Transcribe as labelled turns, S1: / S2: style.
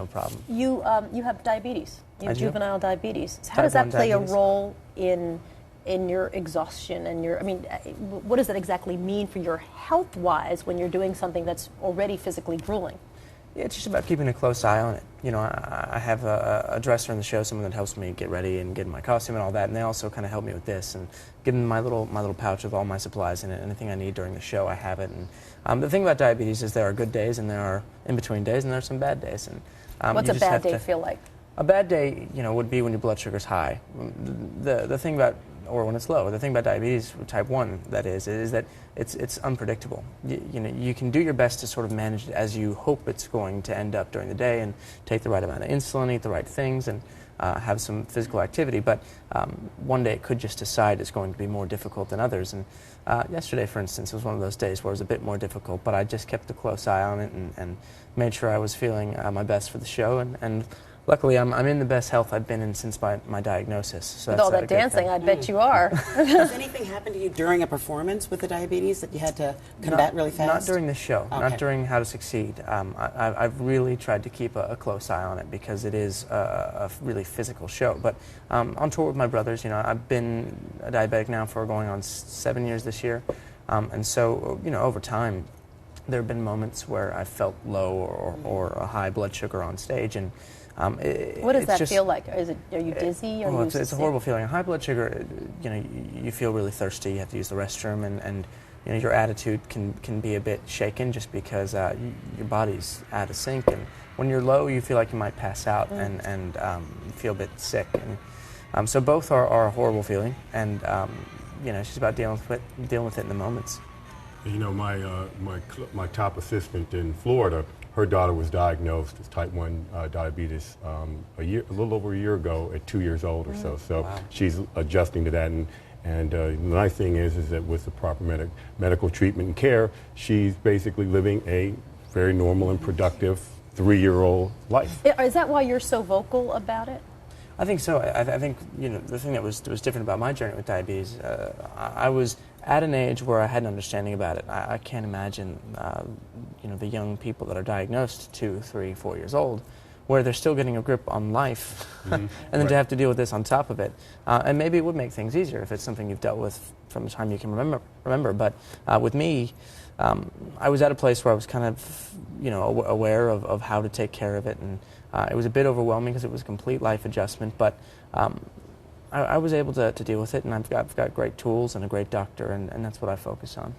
S1: problem.
S2: You have diabetes. You have
S1: I do.
S2: juvenile diabetes. So how
S1: Type
S2: does that
S1: 1
S2: play
S1: diabetes.
S2: a role in your exhaustion and your? I mean, what does that exactly mean for your health-wise when you're doing something that's already physically grueling?
S1: Yeah, it's just about keeping a close eye on it. You know, I have a dresser in the show, someone that helps me get ready and get in my costume and all that, and they also kind of help me with this and give them my little pouch with all my supplies in it. Anything I need during the show, I have it. And the thing about diabetes is there are good days and there are in-between days and there are some bad days. And
S2: What's
S1: you
S2: a
S1: just
S2: bad
S1: have
S2: day
S1: to,
S2: feel like?
S1: A bad day, you know, would be when your blood sugar's high. The thing about, or when it's low, the thing about diabetes type 1, that is that it's unpredictable. You know, you can do your best to sort of manage it as you hope it's going to end up during the day and take the right amount of insulin, eat the right things, and have some physical activity. But one day it could just decide it's going to be more difficult than others. And yesterday, for instance, was one of those days where it was a bit more difficult, but I just kept a close eye on it and made sure I was feeling my best for the show. And luckily, I'm in the best health I've been in since my diagnosis. So
S2: With
S1: that's
S2: all that
S1: a good
S2: dancing,
S1: thing.
S2: I bet you are.
S3: Has anything happened to you during a performance with the diabetes that you had to combat really fast?
S1: Not during the show,
S3: Okay.
S1: not during How to Succeed. I've really tried to keep a close eye on it because it is a really physical show. But on tour with my brothers, you know, I've been a diabetic now for going on 7 years this year. And so, you know, over time, there have been moments where I felt low or a high blood sugar on stage. And
S2: What does that feel like? Are you dizzy? Are you
S1: it's a horrible feeling. High blood sugar, you know, you feel really thirsty. You have to use the restroom, and you know, your attitude can be a bit shaken just because your body's out of sync. And when you're low, you feel like you might pass out and you feel a bit sick. And so both are a horrible feeling, and you know, it's just about dealing with it in the moments.
S4: You know, my top assistant in Florida, her daughter was diagnosed with type 1 diabetes a little over a year ago at 2 years old or so. So
S1: Wow.
S4: she's adjusting to that, and the nice thing is that with the proper medical treatment and care, she's basically living a very normal and productive 3-year-old life.
S2: Is that why you're so vocal about it?
S1: I think so. I think, you know, the thing that was different about my journey with diabetes, I was at an age where I had an understanding about it. I can't imagine, you know, the young people that are diagnosed 2, 3, 4 years old, where they're still getting a grip on life, and then
S4: Right.
S1: to have to deal with this on top of it. And maybe it would make things easier if it's something you've dealt with from the time you can remember. But with me, I was at a place where I was kind of, you know, aware of how to take care of it, and it was a bit overwhelming because it was a complete life adjustment, but I was able to deal with it, and I've got great tools and a great doctor, and that's what I focus on.